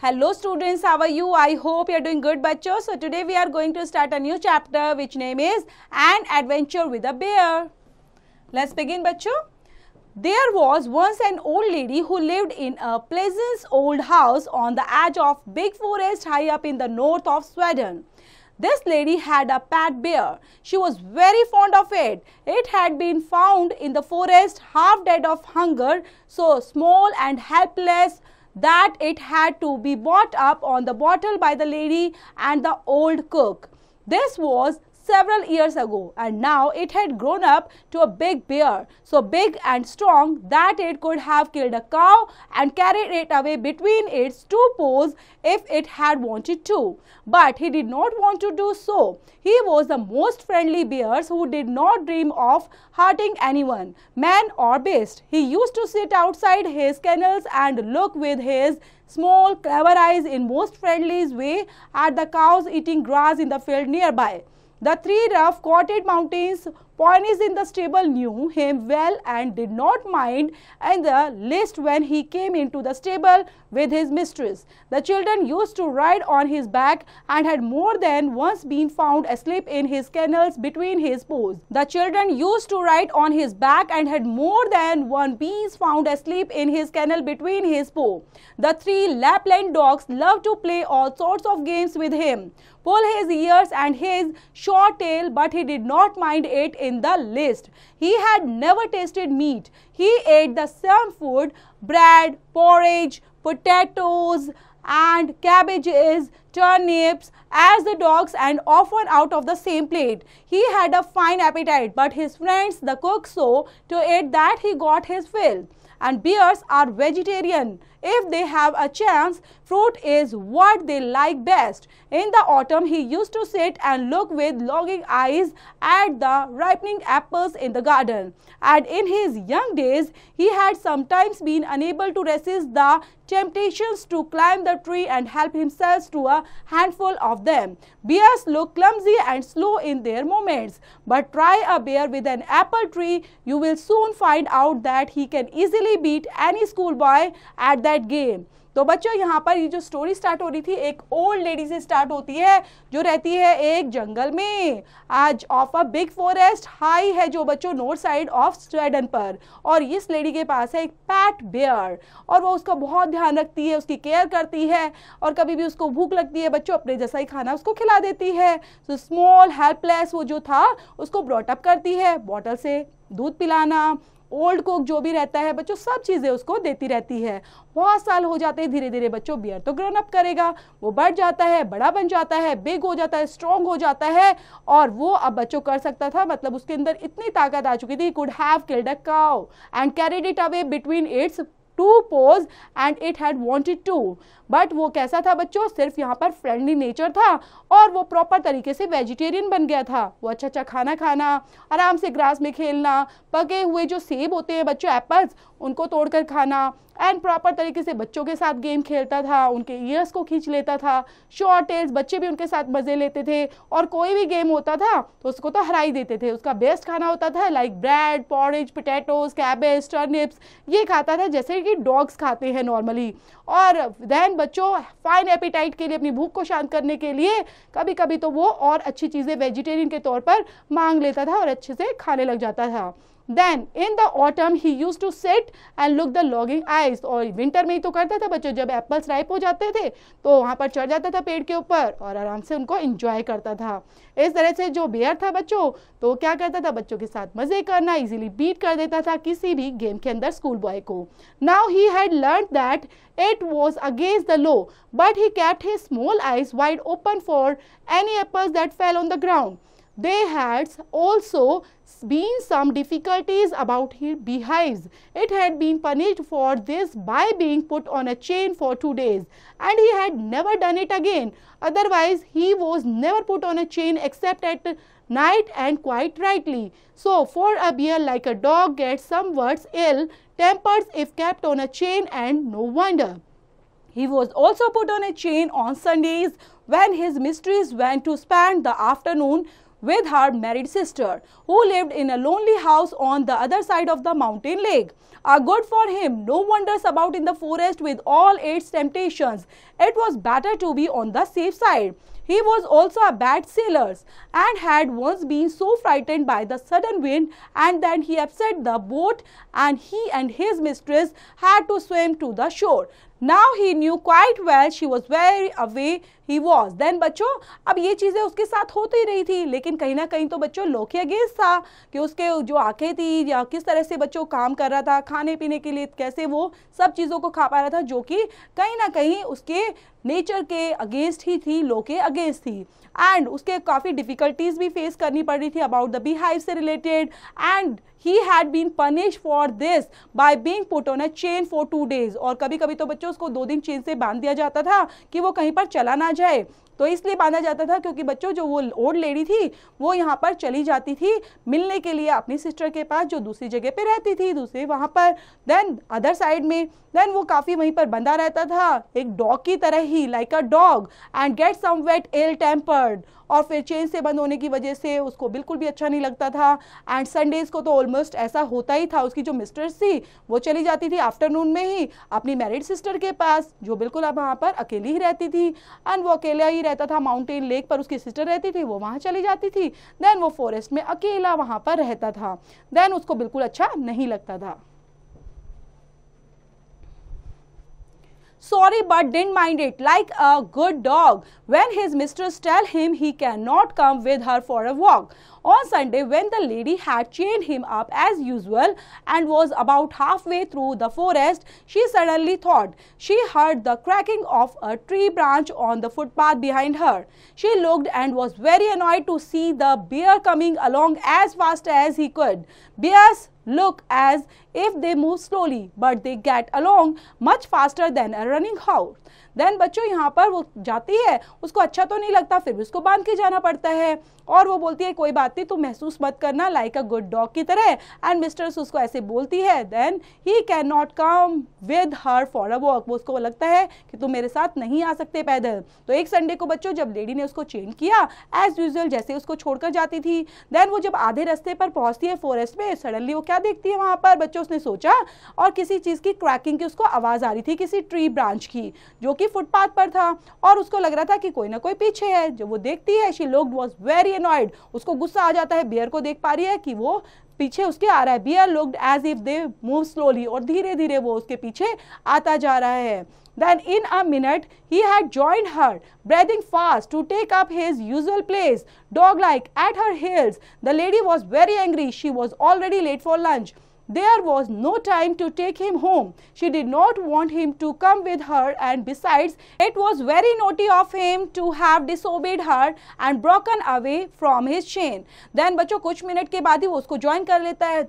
Hello students, how are you? I hope you are doing good bachcho. So today we are going to start a new chapter which name is An Adventure with a Bear. Let's begin bachcho. There was once an old lady who lived in a pleasant old house on the edge of big forest high up in the north of Sweden. This lady had a pet bear. She was very fond of it. It had been found in the forest half dead of hunger, so small and helpless that it had to be brought up on the bottle by the lady and the old cook. This was several years ago, and now it had grown up to a big bear, so big and strong that it could have killed a cow and carried it away between its two paws if it had wanted to. But he did not want to do so. He was the most friendly bear who did not dream of hurting anyone, man or beast. He used to sit outside his kennels and look with his small, clever eyes in most friendly way at the cows eating grass in the field nearby. The three rough coated mountains ponies in the stable knew him well and did not mind in the least when he came into the stable with his mistress. The children used to ride on his back and had more than once been found asleep in his kennels between his paws. The children used to ride on his back and had more than one been found asleep in his kennel between his paws. The three Lapland dogs loved to play all sorts of games with him, pull his ears and his short tail, but he did not mind it in the least. He had never tasted meat. He ate the same food, bread, porridge, potatoes and cabbages, turnips as the dogs, and often out of the same plate. He had a fine appetite, but his friends the cook saw to it that he got his fill. And bears are vegetarian. If they have a chance, fruit is what they like best. In the autumn, he used to sit and look with longing eyes at the ripening apples in the garden. And in his young days, he had sometimes been unable to resist the temptations to climb the tree and help himself to a handful of them. Bears look clumsy and slow in their movements, but try a bear with an apple tree, you will soon find out that he can easily beat any schoolboy at that game. तो बच्चों यहाँ पर ये जो story start हो रही थी एक ओल्ड लेडी से स्टार्ट होती है जो रहती है एक जंगल में आज of a big forest high है जो बच्चों नॉर्थ साइड ऑफ स्वीडन पर, और इस लेडी के पास है एक पैट बेयर और वो उसका बहुत ध्यान रखती है, उसकी केयर करती है और कभी भी उसको भूख लगती है बच्चों अपने जैसा ही खाना उसको खिला देती है. तो स्मॉल हेल्पलेस वो जो था उसको ब्रॉट अप करती है, बॉटल से दूध पिलाना, ओल्ड कुक जो भी रहता है बच्चों सब चीज़ें उसको देती रहती है. बहुत साल हो जाते हैं, धीरे धीरे बच्चों बियर तो ग्रोन अप करेगा, वो बढ़ जाता है, बड़ा बन जाता है, बिग हो जाता है, स्ट्रॉन्ग हो जाता है और वो अब बच्चों कर सकता था, मतलब उसके अंदर इतनी ताकत आ चुकी थी, could have killed a cow and carried it away between its two paws and it had wanted to. But वो कैसा था बच्चों, सिर्फ यहाँ पर फ्रेंडली नेचर था और वो प्रॉपर तरीके से वेजिटेरियन बन गया था. वो अच्छा अच्छा खाना खाना, आराम से ग्रास में खेलना, पके हुए जो सेब होते हैं बच्चों एप्पल्स उनको तोड़कर खाना एंड प्रॉपर तरीके से बच्चों के साथ गेम खेलता था, उनके ईयर्स को खींच लेता था, शॉर्ट टेल्स बच्चे भी उनके साथ मजे लेते थे और कोई भी गेम होता था तो उसको तो हरा ही देते थे. उसका बेस्ट खाना होता था like bread, porridge, potatoes, cabbage, turnips, ये खाता था जैसे कि डॉग्स खाते हैं नॉर्मली. और देन बच्चों फाइन एपिटाइट के लिए अपनी भूख को शांत करने के लिए कभी कभी तो वो और अच्छी चीज़ें वेजिटेरियन के तौर पर मांग लेता था और अच्छे से खाने लग जाता था. Then in the autumn he used to sit and look the longing eyes. और विंटर में ही तो करता था बच्चों, जब एप्पल्स राइप हो जाते थे तो वहाँ पर चढ़ जाता था पेड़ के ऊपर और आराम से उनको एंजॉय करता था. इस तरह से जो बेयर था बच्चों तो क्या करता था, बच्चों के साथ मजे करना, इजीली बीट कर देता था किसी भी गेम के अंदर स्कूल बॉय को. Now he had learned that it was against the law, but he kept his small eyes wide open for any apples that fell on the ground. There had also been some difficulties about his beehives. It had been punished for this by being put on a chain for 2 days, and he had never done it again. Otherwise, he was never put on a chain except at night and quite rightly. So, for a bear like a dog gets somewhat ill-tempered if kept on a chain, and no wonder. He was also put on a chain on Sundays when his mistress went to spend the afternoon with her married sister, who lived in a lonely house on the other side of the mountain lake. Good for him, no wanders about in the forest with all its temptations. It was better to be on the safe side. He was also a bad sailor and had once been so frightened by the sudden wind and then he upset the boat and he and his mistress had to swim to the shore. Now he knew quite well she was very away he was. Then बच्चों अब ये चीज़ें उसके साथ होती रही थी, लेकिन कहीं ना कहीं तो बच्चों लॉ के अगेंस्ट था कि उसके जो आंखें थी या किस तरह से बच्चों काम कर रहा था, खाने पीने के लिए कैसे वो सब चीज़ों को खा पा रहा था, जो कि कहीं ना कहीं उसके नेचर के अगेंस्ट ही थी, लॉ के अगेंस्ट थी. एंड उसके काफ़ी डिफ़िकल्टीज भी फेस करनी पड़ रही थी अबाउट द बीहाइव से related. And he had been punished for this by being put on a chain for 2 days. और कभी कभी तो बच्चों उसको 2 दिन चेन से बांध दिया जाता था कि वो कहीं पर चला ना जाए. तो इसलिए बांधा जाता था क्योंकि बच्चों जो वो ओल्ड लेडी थी वो यहाँ पर चली जाती थी मिलने के लिए अपनी सिस्टर के पास जो दूसरी जगह पे रहती थी, दूसरे वहाँ पर देन अदर साइड में. देन वो काफ़ी वहीं पर बंधा रहता था एक डॉग की तरह ही, like a dog, and get somewhat ill tempered. और फिर चेन से बंद होने की वजह से उसको बिल्कुल भी अच्छा नहीं लगता था. एंड संडेज़ को तो ऑलमोस्ट ऐसा होता ही था. उसकी जो मिस्ट्रेस थी वो चली जाती थी आफ्टरनून में ही अपनी मैरिड सिस्टर के पास, जो बिल्कुल अब वहाँ पर अकेली ही रहती थी. एंड वो अकेला ही रहता था माउंटेन लेक पर, उसकी सिस्टर रहती थी, वो वहाँ चली जाती थी. देन वो फॉरेस्ट में अकेला वहाँ पर रहता था. देन उसको बिल्कुल अच्छा नहीं लगता था. Sorry but didn't mind it, like a good dog, when his mistress tell him he cannot come with her for a walk. On Sunday, when the lady had chained him up as usual and was about halfway through the forest, she suddenly thought she heard the cracking of a tree branch on the footpath behind her. She looked and was very annoyed to see the bear coming along as fast as he could. Bears look as if they move slowly, but they get along much faster than a running horse. Then बच्चों यहाँ पर वो जाती है, उसको अच्छा तो नहीं लगता, फिर भी उसको बांध के जाना पड़ता है. और वो बोलती है कोई बात नहीं, तुम महसूस मत करना, लाइक अ गुड डॉग की तरह. एंड मिस्ट्रेस उसको ऐसे बोलती है. Then he can not come with her for a walk. वो उसको लगता है कि तुम मेरे साथ नहीं आ सकते पैदल. तो एक संडे को बच्चों जब लेडी ने उसको चेंज किया एज यूजुअल जैसे उसको छोड़कर जाती थी, देन वो जब आधे रास्ते पर पहुंचती है फॉरेस्ट में, सडनली वो क्या देखती है वहां पर बच्चों, उसने सोचा और किसी चीज की क्रैकिंग की उसको आवाज आ रही थी, किसी ट्री ब्रांच की जो कि फुटपाथ पर था. और उसको लग रहा था कि कोई ना कोई पीछे है. जब वो देखती है she looked was very annoyed. उसको गुस्सा आ जाता है, बियर को देख पा रही है कि वो पीछे उसके आ रहा है. Bear looked as if they move slowly. और धीरे धीरे वो उसके पीछे आता जा रहा है. Then in a minute he had joined her, breathing fast to take up his usual place, dog-like at her heels. The lady was very angry. She was already late for lunch. There was no time to take him home. She did not want him to come with her, and besides, it was very naughty of him to have disobeyed her and broken away from his chain. Then बच्चों कुछ minute के बाद ही वो उसको join कर लेता है,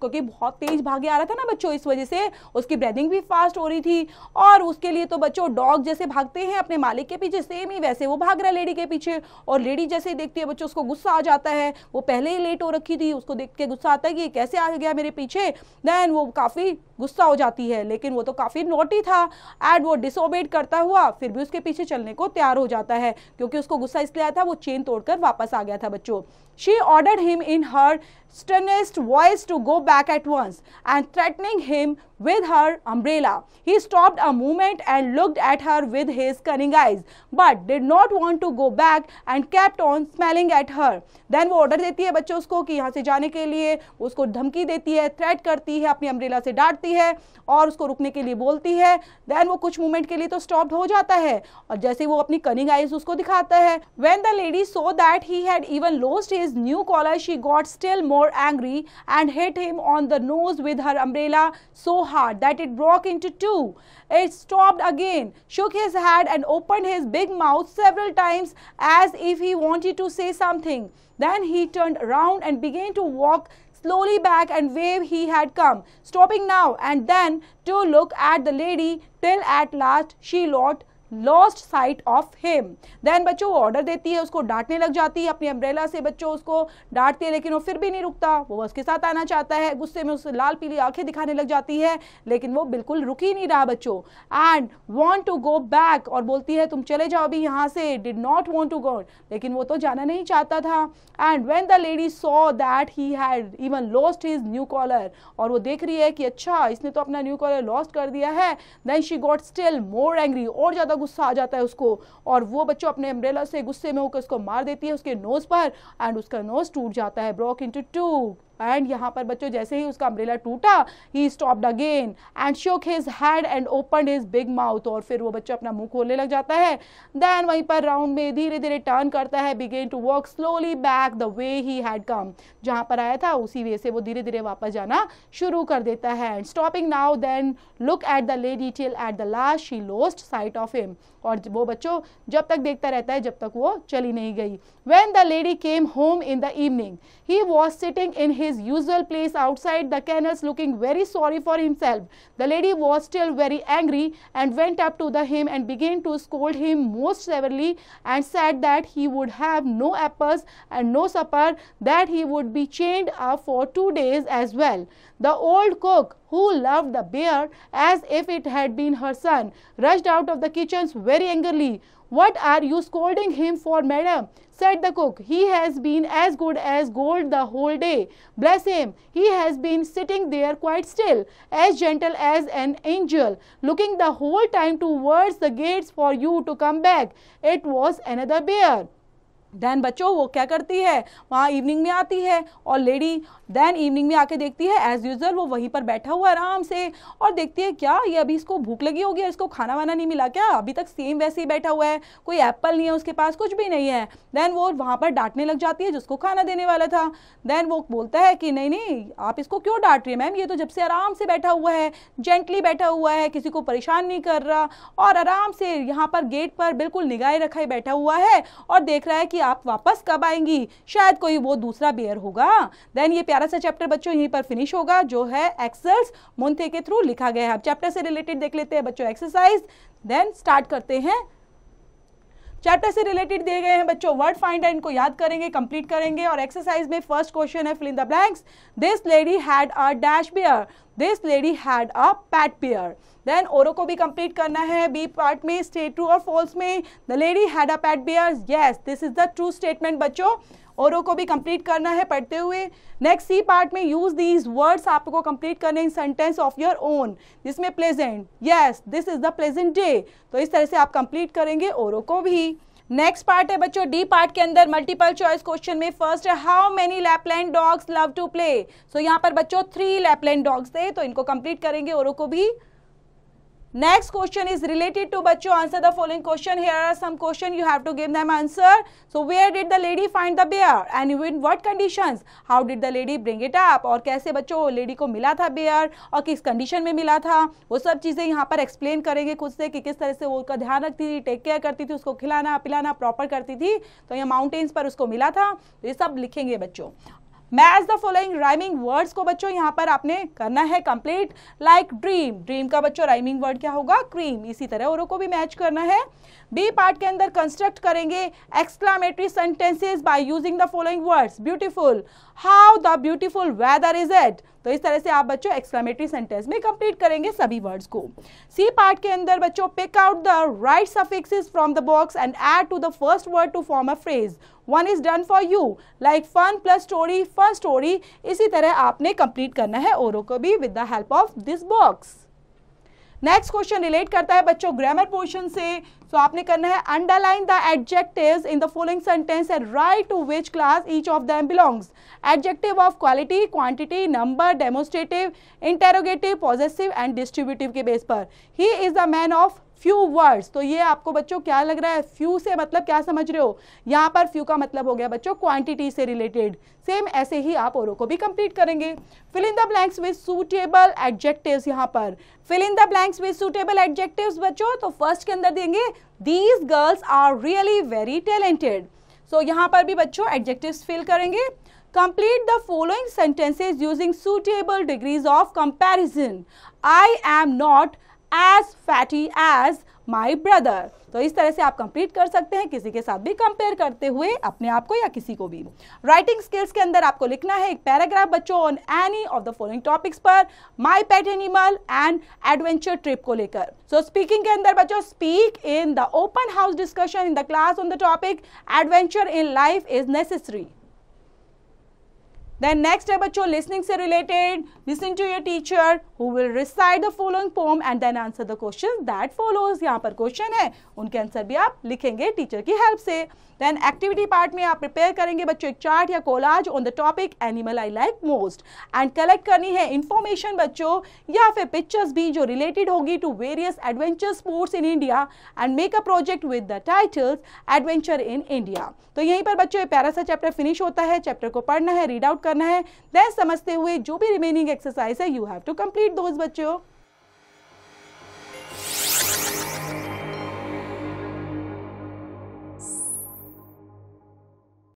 क्योंकि बहुत तेज भागे आ रहा था ना बच्चों, इस वजह से उसकी ब्रीदिंग भी फास्ट हो रही थी. और उसके लिए तो बच्चों डॉग जैसे भागते हैं अपने मालिक के पीछे, सेम ही वैसे वो भाग रहा है लेडी के पीछे. और लेडी जैसे ही देखती है बच्चों उसको गुस्सा आ जाता है. वो पहले ही लेट हो रखी थी, उसको देख के गुस्सा आता है कि कैसे आ गया मेरे पीछे. देन वो काफ़ी गुस्सा हो जाती है, लेकिन वो तो काफ़ी नोटी था एंड वो डिसोबेड करता हुआ फिर भी उसके पीछे चलने को तैयार हो जाता है, क्योंकि उसको गुस्सा इसलिए आया था, वो चेन तोड़कर वापस आ गया था बच्चों. She ordered him in her sternest voice to go back at once, and threatening him with her umbrella. He stopped a moment and looked at her with his cunning eyes, but did not want to go back and kept on smiling at her. Then वो order देती है बच्चों उसको कि यहाँ से जाने के लिए, उसको धमकी देती है, थ्रेट करती है, अपनी अम्ब्रेला से डांटती है और उसको रुकने के लिए बोलती है. देन वो कुछ मोमेंट के लिए तो स्टॉप हो जाता है और जैसे वो अपनी कनिंग आइज उसको दिखाता है. When the lady saw that he had even lost his new collar, she got still more angry and hit him on the nose with her umbrella so hard that it broke into two. It stopped again, shook his head and opened his big mouth several times as if he wanted to say something. Then he turned around and began to walk slowly back and where he had come, stopping now and then to look at the lady till at last she lost sight of him. Then बच्चों वो order देती है, उसको डांटने लग जाती है अपनी umbrella से, बच्चों उसको डांटती है लेकिन वो फिर भी नहीं रुकता, वो उसके साथ आना चाहता है, गुस्से में उसे लाल पीली आंखें दिखाने लग जाती है लेकिन वो बिल्कुल रुक ही नहीं रहा बच्चों, and want to go back, और बोलती है तुम चले जाओ अभी यहाँ से, did not want to go, लेकिन वो तो जाना नहीं चाहता था। And when the lady saw that he had even lost his new collar, और वो देख रही है कि अच्छा इसने तो अपना न्यू कॉलर लॉस्ट कर दिया है, then she got still more angry, और ज्यादा गुस्सा आ जाता है उसको, और वो बच्चों अपने अम्ब्रेला से गुस्से में होकर उसको मार देती है उसके नोज पर, एंड उसका नोज टूट जाता है, ब्रोक इनटू टू। एंड यहाँ पर बच्चों जैसे ही उसका अम्ब्रेला टूटा, ही स्टॉप्ड अगेन एंड शोक his head and opened his big mouth, और फिर वो बच्चा अपना मुंह खोलने लग जाता है। देन वहीं पर राउंड में धीरे धीरे टर्न करता है, began to walk slowly back the way he had come, जहां पर आया था उसी वे से वो धीरे धीरे वापस जाना शुरू कर देता है। Stopping now then look at the lady till at the last she lost sight of him, और वो बच्चों जब तक देखता रहता है जब तक वो चली नहीं गई। When the lady came home in the evening, he was sitting in his usual place outside the kennels looking very sorry for himself. The lady was still very angry and went up to him and began to scold him most severely and said that he would have no apples and no supper, that he would be chained up for 2 days as well. The old cook, who loved the bear as if it had been her son, rushed out of the kitchen very angrily. What are you scolding him for, madam? Said the cook. He has been as good as gold the whole day. Bless him, he has been sitting there quite still, as gentle as an angel, looking the whole time towards the gates for you to come back. It was another bear. Then बच्चों वो क्या करती है, वहाँ evening में आती है और लेडी देन इवनिंग में आके देखती है एज यूजुअल वो वहीं पर बैठा हुआ आराम से, और देखती है क्या ये अभी इसको भूख लगी होगी, इसको खाना वाना नहीं मिला क्या, अभी तक सेम वैसे ही बैठा हुआ है, कोई एप्पल नहीं है उसके पास, कुछ भी नहीं है। देन वो वहाँ पर डांटने लग जाती है जिसको खाना देने वाला था। देन वो बोलता है कि नहीं नहीं आप इसको क्यों डांट रही है मैम, ये तो जब से आराम से बैठा हुआ है, जेंटली बैठा हुआ है, किसी को परेशान नहीं कर रहा, और आराम से यहाँ पर गेट पर बिल्कुल निगाहें रखाए बैठा हुआ है और देख रहा है कि आप वापस कब आएंगी, शायद कोई वो दूसरा बेयर होगा। देन ये प्यारा सा चैप्टर बच्चों यहीं पर फिनिश होगा जो है एक्सेल्स मुंथे के थ्रू लिखा गया है। अब चैप्टर से रिलेटेड देख लेते हैं बच्चों एक्सरसाइज, देन स्टार्ट करते हैं। चैप्टर से रिलेटेड दिए गए हैं बच्चों वर्ड फाइंडर, इनको याद करेंगे, कंप्लीट करेंगे। और एक्सरसाइज में फर्स्ट क्वेश्चन है fill in the blanks. This lady had a dash bear, this lady had a pet bear. Then ओरो को भी कंप्लीट करना है। बी पार्ट में स्टे ट्रू और फॉल्स में the lady had a pet bear, yes this is the true statement बच्चों, ओरो को भी कंप्लीट करना है पढ़ते हुए। नेक्स्ट सी पार्ट में यूज दीज वर्ड्स आपको कंप्लीट करने इन सेंटेंस ऑफ योर ओन, जिसमें pleasant, yes this is the pleasant day, तो इस तरह से आप कंप्लीट करेंगे ओरो को भी। नेक्स्ट पार्ट है बच्चों डी पार्ट के अंदर मल्टीपल चॉइस क्वेश्चन में फर्स्ट है how many Lapland dogs love to play. So यहाँ पर बच्चों 3 लैपलैंड डॉग्स थे, तो इनको कंप्लीट करेंगे ओरो को भी। Next question is related to बच्चों answer the following question. Here are some question you have to give them answer. So where did the lady find the bear and in what conditions? How did the lady bring it up? और कैसे बच्चों lady को मिला था bear और किस condition में मिला था, वो सब चीजें यहाँ पर एक्सप्लेन करेंगे खुद से कि किस तरह से वो उसका ध्यान रखती थी, टेक केयर करती थी, उसको खिलाना पिलाना प्रॉपर करती थी, तो ये माउंटेन्स पर उसको मिला था, तो ये सब लिखेंगे बच्चों। Match the following rhyming words को बच्चों यहाँ पर आपने करना है कंप्लीट। लाइक ड्रीम, ड्रीम का बच्चों राइमिंग वर्ड क्या होगा, क्रीम, इसी तरह औरों को भी मैच करना है। बी पार्ट के अंदर कंस्ट्रक्ट करेंगे exclamatory sentences by using the following words. Beautiful, how the beautiful weather is it, तो इस तरह से आप बच्चों एक्सक्लामेटरी सेंटेंस में कंप्लीट करेंगे सभी वर्ड्स को। सी पार्ट के अंदर बच्चों pick out the right suffixes from the box and add to the first word to form a phrase. One is done for you, like fun plus story, fun story, इसी तरह आपने complete करना है ओरो को भी with the help of this box. Next question relate करता है बच्चों ग्रामर पोर्शन से, तो आपने करना है underline the adjectives in the following sentence and write to which class each of them belongs. Adjective of quality, quantity, number, demonstrative, interrogative, possessive and distributive के base पर। He is the man of few words, तो ये आपको बच्चों क्या लग रहा है, फ्यू से मतलब क्या समझ रहे हो, यहाँ पर फ्यू का मतलब हो गया बच्चों क्वांटिटी से रिलेटेड। सेम ऐसे ही आप औरों को भी कंप्लीट करेंगे। Fill in the blanks with suitable adjectives, यहाँ पर fill in the blanks with suitable adjectives बच्चों, तो फर्स्ट के अंदर देंगे these girls are really very talented, so यहाँ पर भी बच्चों एडजेक्टिव्स फिल करेंगे। Complete the following sentences using suitable degrees of comparison. I am not as fatty as my brother. तो इस तरह से आप कंप्लीट कर सकते हैं, किसी के साथ भी कंपेयर करते हुए अपने आप को या किसी को भी। राइटिंग स्किल्स के अंदर आपको लिखना है एक पैराग्राफ बच्चों on any of the following topics पर, my pet animal and adventure trip को लेकर। सो स्पीकिंग के अंदर बच्चों speak in the open house discussion in the class on the topic adventure in life is necessary. Then next है बच्चों listening से related, listen to your teacher who will recite the following poem and then answer the questions that follows। यहाँ पर question है, उनके answer भी आप लिखेंगे टीचर की हेल्प से। देन एक्टिविटी पार्ट में आप प्रिपेयर करेंगे बच्चों एक चार्ट या collage on the topic animal I like most and collect करनी है इंफॉर्मेशन बच्चों या फिर पिक्चर्स भी जो रिलेटेड होगी to various adventure sports in India and make a project with the titles adventure in India. तो यहीं पर बच्चों ये प्यारा सा चैप्टर फिनिश होता है। चैप्टर को पढ़ना है, रीड आउट करना है, देन समझते हुए जो भी रिमेनिंग एक्सरसाइज है you have to complete those बच्चों।